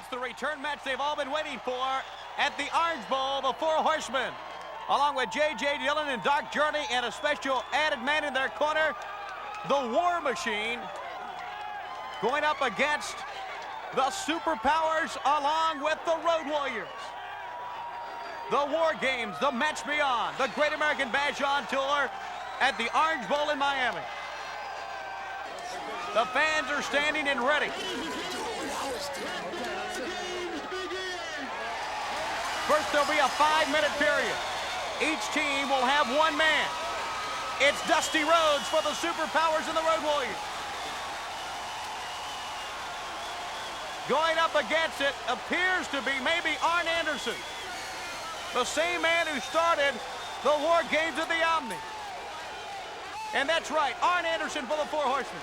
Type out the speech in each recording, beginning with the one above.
It's the return match they've all been waiting for at the Orange Bowl, the Four Horsemen, along with J.J. Dillon and Dark Journey and a special added man in their corner, the War Machine, going up against the Superpowers along with the Road Warriors. The War Games, the Match Beyond, the Great American Bash on tour at the Orange Bowl in Miami. The fans are standing and ready. First, there'll be a 5-minute period. Each team will have one man. It's Dusty Rhodes for the Superpowers and the Road Warriors. Going up against it appears to be maybe Arn Anderson, the same man who started the War Games at the Omni. And that's right, Arn Anderson for the Four Horsemen.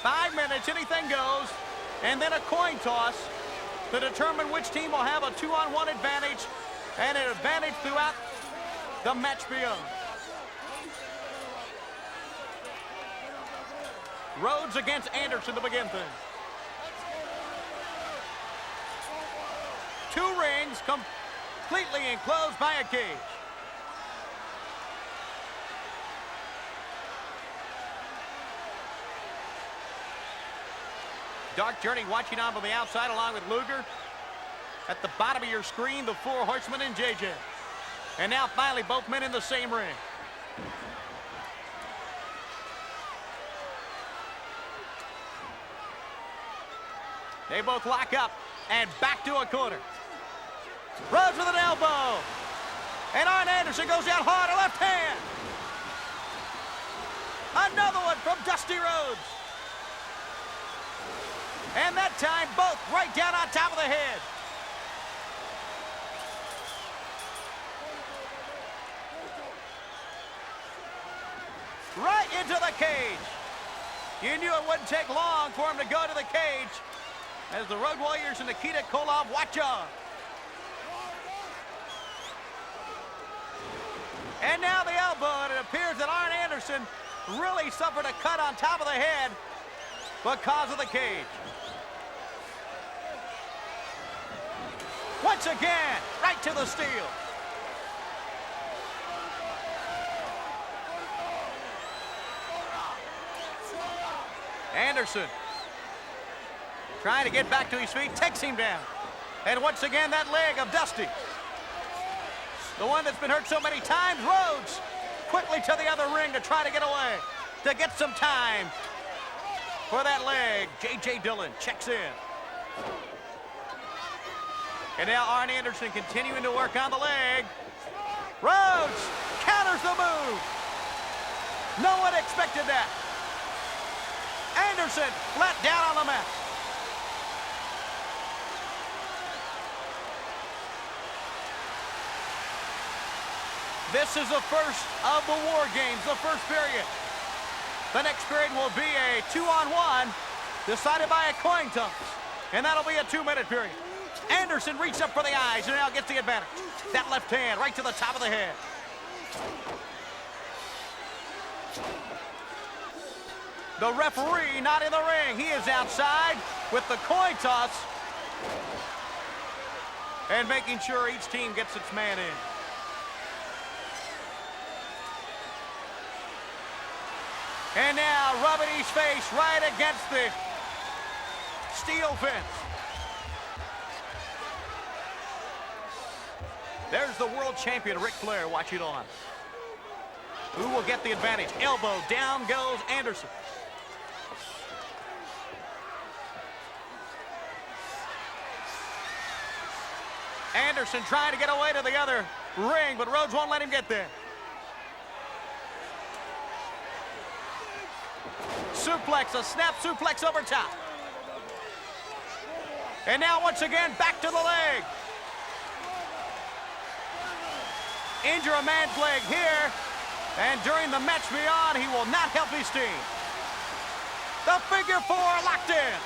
Five minutes, anything goes, and then a coin toss to determine which team will have a 2-on-1 advantage and an advantage throughout the match beyond. Rhodes against Anderson to begin things. Two rings completely enclosed by a cage. Dark Journey watching on from the outside along with Luger. At the bottom of your screen, the Four Horsemen and JJ. And now finally both men in the same ring. They both lock up and back to a corner. Rhodes with an elbow. And Arn Anderson goes down hard, a left hand. Another one from Dusty Rhodes. And that time, both right down on top of the head. Right into the cage. You knew it wouldn't take long for him to go to the cage as the Road Warriors and Nikita Koloff watch on. And now the elbow, and it appears that Arn Anderson really suffered a cut on top of the head because of the cage. Once again, right to the steel. Anderson trying to get back to his feet, takes him down. And once again, that leg of Dusty. The one that's been hurt so many times, Rhodes quickly to the other ring to try to get away, to get some time for that leg. J.J. Dillon checks in. And now Arn Anderson continuing to work on the leg. Rhodes counters the move. No one expected that. Anderson flat down on the mat. This is the first of the War Games, the first period. The next period will be a 2-on-1 decided by a coin toss. And that'll be a 2-minute period. Anderson reached up for the eyes and now gets the advantage. That left hand right to the top of the head. The referee not in the ring. He is outside with the coin toss and making sure each team gets its man in. And now rubbing his face right against the steel fence. There's the world champion, Ric Flair, watching on. Who will get the advantage? Elbow, down goes Anderson. Anderson trying to get away to the other ring, but Rhodes won't let him get there. Suplex, a snap suplex over top. And now once again, back to the leg. Injure a man's leg here, and during the match beyond, he will not help his team. The figure four locked in.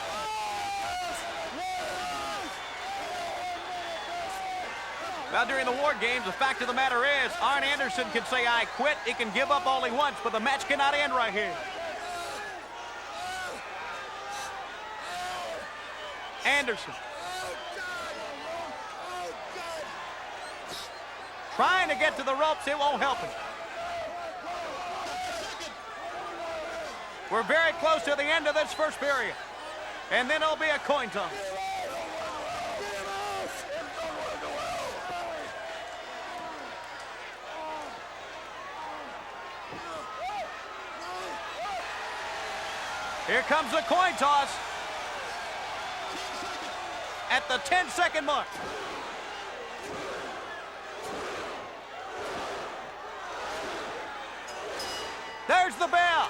Now, during the War Games, the fact of the matter is, Arn Anderson can say, I quit. He can give up only once, but the match cannot end right here. Anderson. Trying to get to the ropes, it won't help him. We're very close to the end of this first period. And then it'll be a coin toss. Here comes the coin toss at the 10-second mark. There's the bell.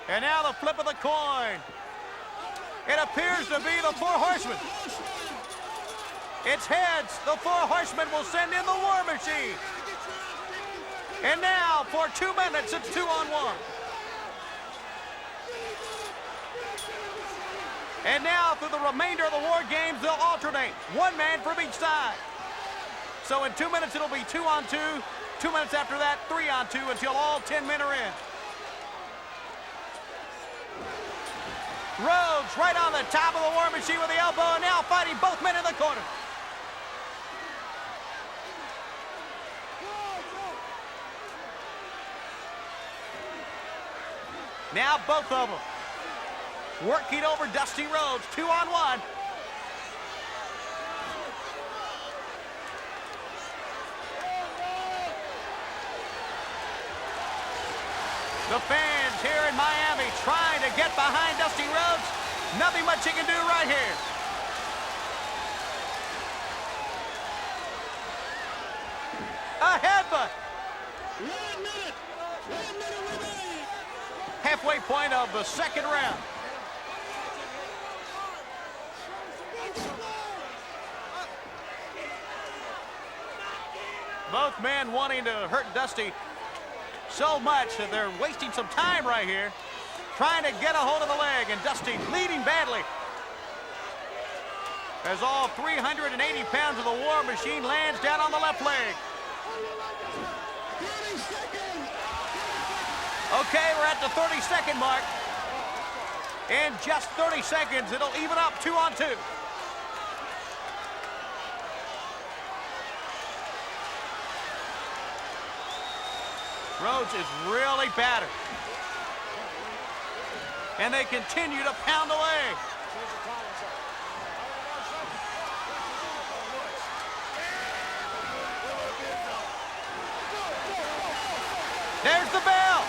And now the flip of the coin. It appears to be the Four Horsemen. It's heads. The Four Horsemen will send in the War Machine. And now for 2 minutes, it's 2-on-1. And now through the remainder of the War Games, they'll alternate. One man from each side. So in 2 minutes, it'll be 2-on-2. 2 minutes after that, 3-on-2 until all 10 men are in. Rhodes right on the top of the War Machine with the elbow, and now fighting both men in the corner. Now both of them working over Dusty Rhodes, 2-on-1. The fans here in Miami trying to get behind Dusty Rhodes. Nothing much he can do right here. A headbutt. 1 minute. 1 minute remaining. Halfway point of the second round. Both men wanting to hurt Dusty so much that they're wasting some time right here, trying to get a hold of the leg, and Dusty bleeding badly as all 380 pounds of the War Machine lands down on the left leg. Okay, we're at the 30-second mark. In just 30 seconds, it'll even up 2-on-2. Rhodes is really battered. And they continue to pound away. There's the bell.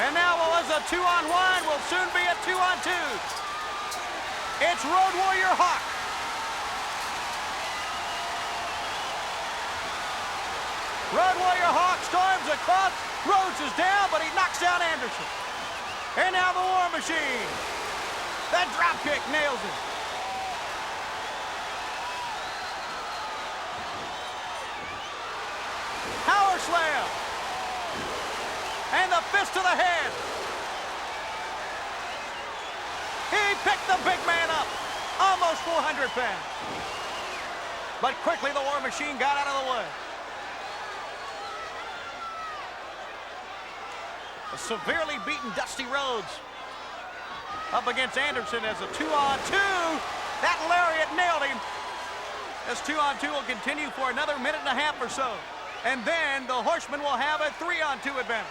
And now what was a 2-on-1 will soon be a 2-on-2. It's Road Warrior Hawk. Road Warrior Hawk storms across. Rhodes is down, but he knocks down Anderson. And now the War Machine. That drop kick nails him. Power slam. And the fist to the head. He picked the big man up. Almost 400 pounds. But quickly the War Machine got out of the way. A severely beaten Dusty Rhodes up against Anderson as a 2-on-2. That lariat nailed him. This 2-on-2 will continue for another minute and a half or so. And then the Horsemen will have a 3-on-2 advantage.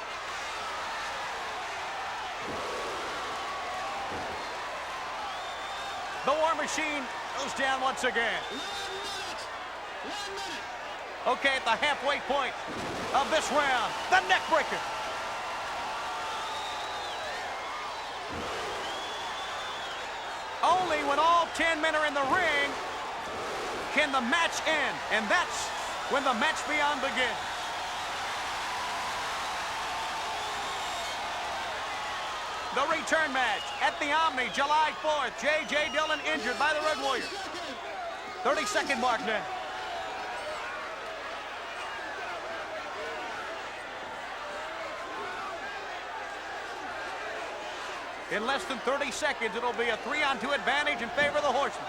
The War Machine goes down once again. 1 minute. Okay, at the halfway point of this round, the neck breaker. Only when all 10 men are in the ring can the match end, and that's when the match beyond begins. The return match at the Omni, July 4th. J.J. Dillon injured by the Road Warrior. 30-second mark now. In less than 30 seconds, it'll be a 3-on-2 advantage in favor of the Horsemen.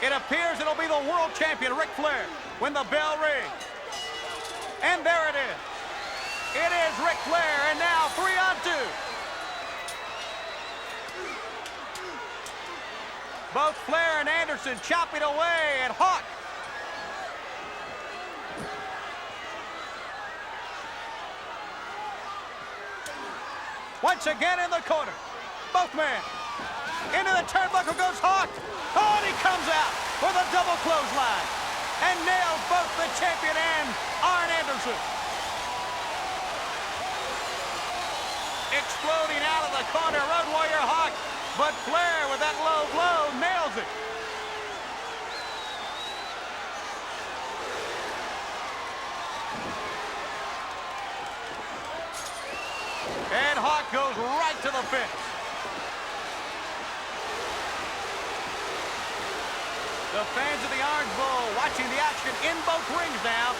It appears it'll be the world champion, Ric Flair, when the bell rings. And there it is. It is Ric Flair, and now 3-on-2. Both Flair and Anderson chopping away at Hawk. Once again in the corner. Both men. Into the turnbuckle goes Hawk. Oh, and he comes out for the double clothesline. And nails both the champion and Arn Anderson. Exploding out of the corner, Road Warrior Hawk. But Flair with that low blow nails it. And Hawk goes right to the fence. The fans of the Orange Bowl watching the action in both rings now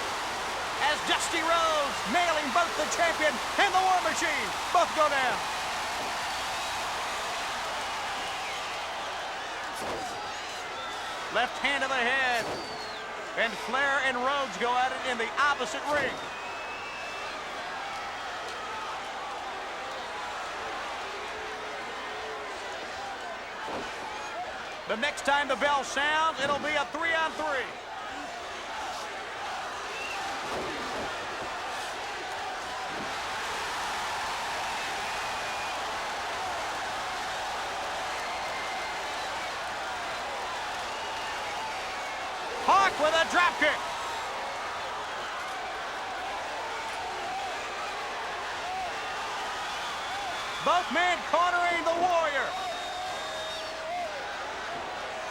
as Dusty Rhodes nailing both the champion and the War Machine. Both go down. Left hand to the head. And Flair and Rhodes go at it in the opposite ring. The next time the bell sounds, it'll be a 3-on-3. Hawk with a dropkick. Both men cornering the Warrior.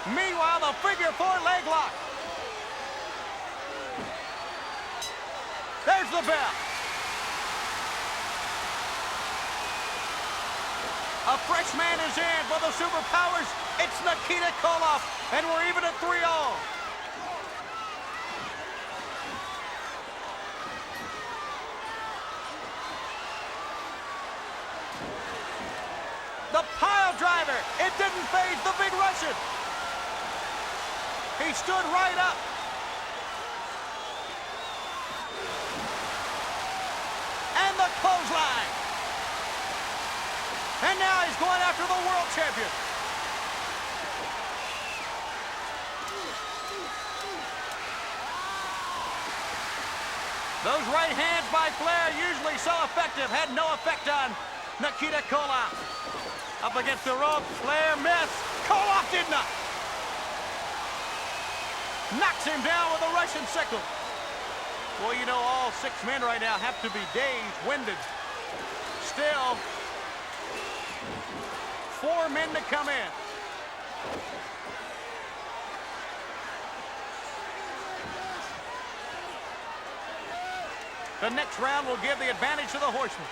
Meanwhile, the figure 4 leg lock. There's the bell. A fresh man is in for the Superpowers. It's Nikita Koloff, and we're even at 3-all. The pile driver. It didn't faze the Big Russian. He stood right up. And the clothesline. And now he's going after the world champion. Those right hands by Flair, usually so effective, had no effect on Nikita Koloff. Up against the rope, Flair missed. Koloff did not. Knocks him down with a Russian sickle. Well, you know, all 6 men right now have to be dazed, winded. Still, 4 men to come in. The next round will give the advantage to the Horsemen.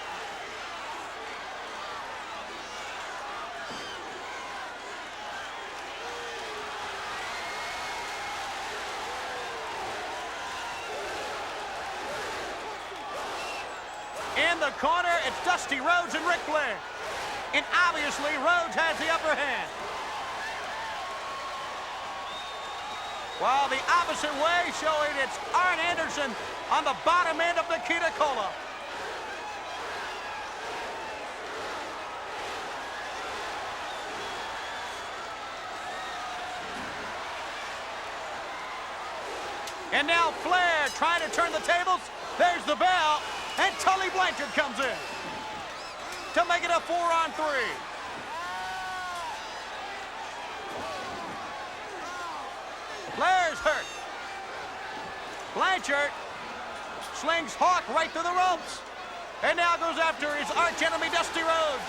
In the corner, it's Dusty Rhodes and Ric Flair. And obviously, Rhodes has the upper hand. While the opposite way showing it's Arn Anderson on the bottom end of Nikita Koloff. And now Flair trying to turn the tables. There's the bell. And Tully Blanchard comes in to make it a 4-on-3. Flair's hurt. Blanchard slings Hawk right through the ropes. And now goes after his arch enemy, Dusty Rhodes.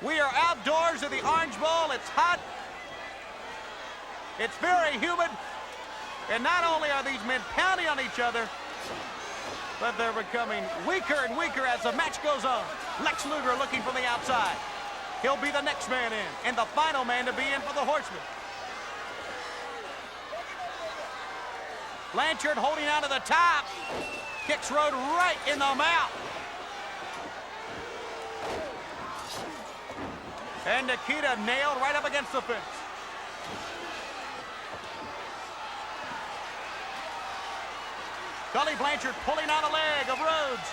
We are outdoors at the Orange Bowl. It's hot. It's very humid. And not only are these men pounding on each other, but they're becoming weaker and weaker as the match goes on. Lex Luger looking from the outside. He'll be the next man in, and the final man to be in for the Horsemen. Blanchard holding on to the top. Kicks Rhodes right in the mouth. And Nikita nailed right up against the fence. Tully Blanchard pulling on a leg of Rhodes.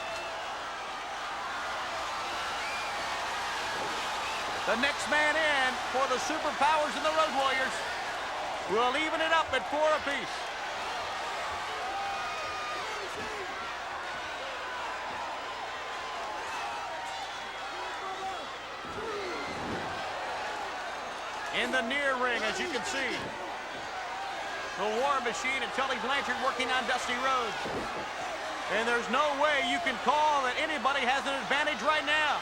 The next man in for the Superpowers and the Road Warriors will even it up at 4 apiece. In the near ring, as you can see, the War Machine and Tully Blanchard working on Dusty Rhodes. And there's no way you can call that anybody has an advantage right now.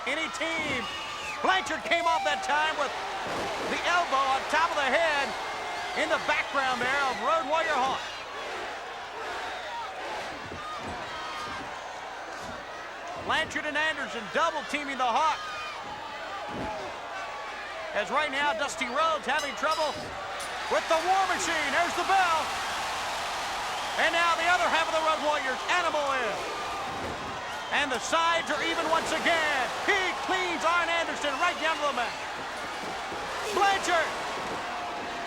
Any team. Blanchard came off that time with the elbow on top of the head in the background there of Road Warrior Hawk. Blanchard and Anderson double teaming the Hawk. As right now, Dusty Rhodes having trouble with the War Machine. There's the bell. And now the other half of the Road Warriors, Animal in. And the sides are even once again. He cleans Arn Anderson right down to the mat. Blanchard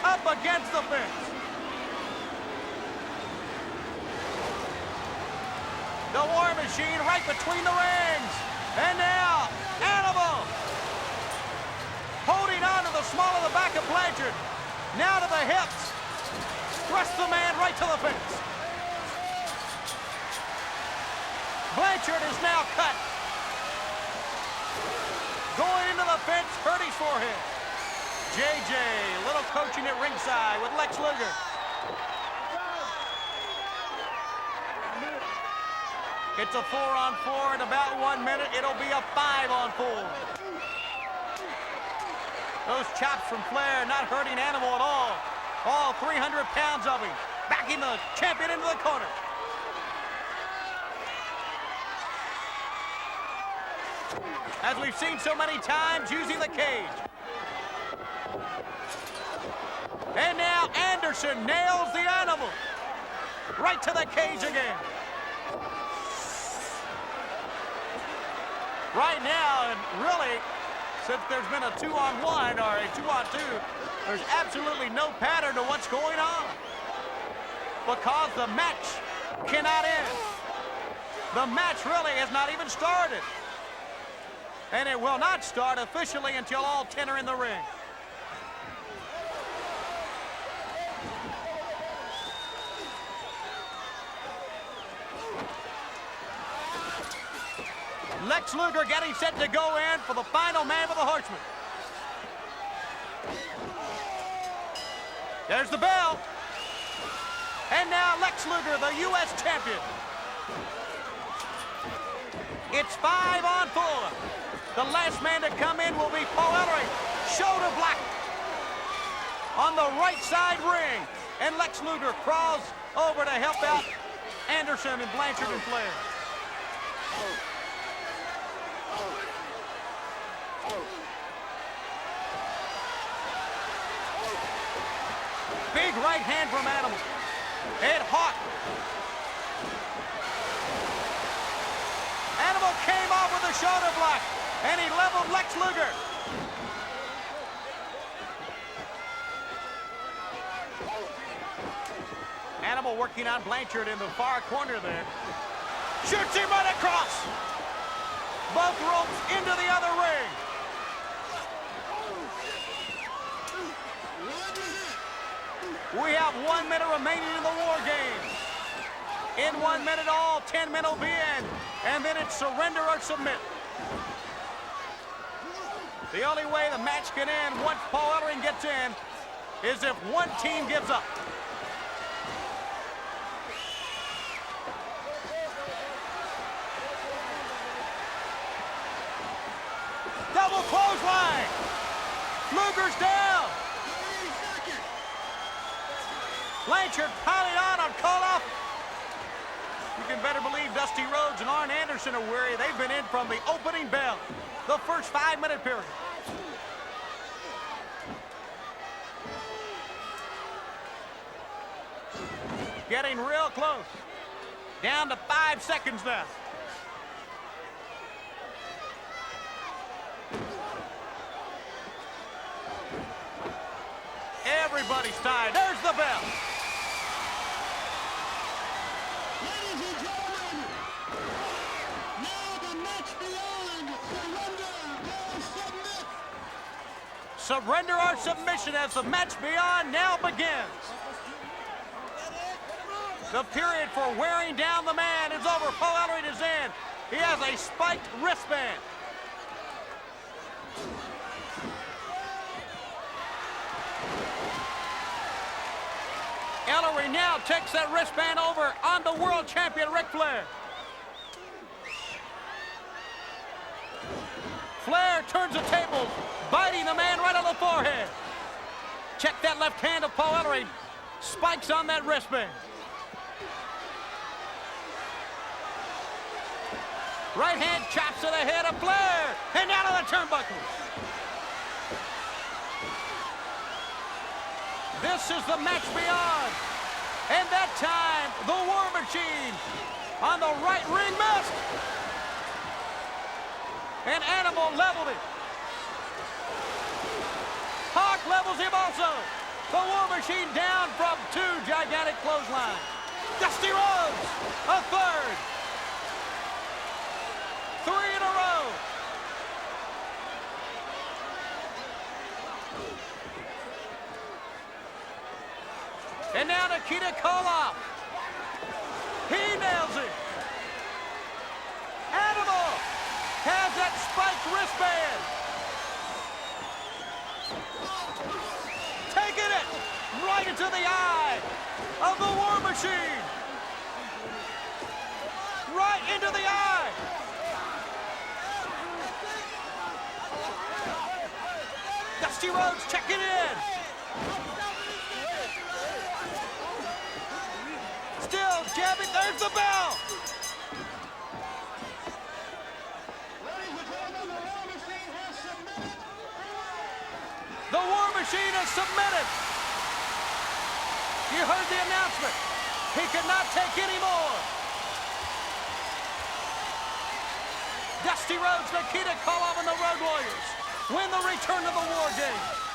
up against the fence. The War Machine right between the rings. And now, Animal holding on to the small of the back of Blanchard. Now to the hips. Thrust the man right to the fence. Blanchard is now cut. Going into the fence, hurt his forehead. JJ, little coaching at ringside with Lex Luger. It's a 4-on-4 in about 1 minute. It'll be a 5-on-4. Those chops from Flair not hurting Animal at all. All 300 pounds of him. Backing the champion into the corner. As we've seen so many times, using the cage. And now Anderson nails the Animal. Right to the cage again. Right now, and really, since there's been a 2-on-1 or a 2-on-2, there's absolutely no pattern to what's going on. Because the match cannot end. The match really has not even started. And it will not start officially until all 10 are in the ring. Lex Luger getting set to go in for the final man of the Horsemen. There's the bell. And now Lex Luger, the U.S. champion. It's 5-on-4. The last man to come in will be Paul Ellering. Shoulder block on the right side ring. And Lex Luger crawls over to help out Anderson and Blanchard and Flair. Big right hand from Animal. Ed Hawk. Animal came off with a shoulder block, and he leveled Lex Luger. Animal working on Blanchard in the far corner there. Shoots him right across. Both ropes into the other ring. We have 1 minute remaining in the War Games. In 1 minute, all 10 men will be in, and then it's surrender or submit. The only way the match can end once Paul Ellering gets in is if one team gives up. Double clothesline. Luger's down. Blanchard piling on Koloff. You can better believe Dusty Rhodes and Arn Anderson are weary. They've been in from the opening bell, the first 5-minute period. Getting real close. Down to 5 seconds now. everybody's tied. There's the bell. Ladies and gentlemen, now the match beyond. Surrender Surrender or submit. or submission as the match beyond now begins. The period for wearing down the man is over. Paul Ellering is in. He has a spiked wristband. Ellering now takes that wristband over on the world champion, Ric Flair. Flair turns the tables, biting the man right on the forehead. Check that left hand of Paul Ellering. Spikes on that wristband. Right hand chops to the head of Flair. And down to the turnbuckles. This is the match beyond. And that time, the War Machine on the right ring missed. And Animal leveled it. Hawk levels him also. The War Machine down from 2 gigantic clotheslines. Dusty Rhodes, a third. 3 in a row. And now Nikita Koloff. He nails it. Animal has that spiked wristband. Taking it right into the eye of the War Machine. Right into the eye. Dusty Rhodes checking in. Still jabbing, there's the bell. Ladies and gentlemen, the War Machine has submitted. The War Machine is submitted. You heard the announcement. He could not take any more. Dusty Rhodes, Nikita Koloff, and the Road Warriors win the Return to the War Games.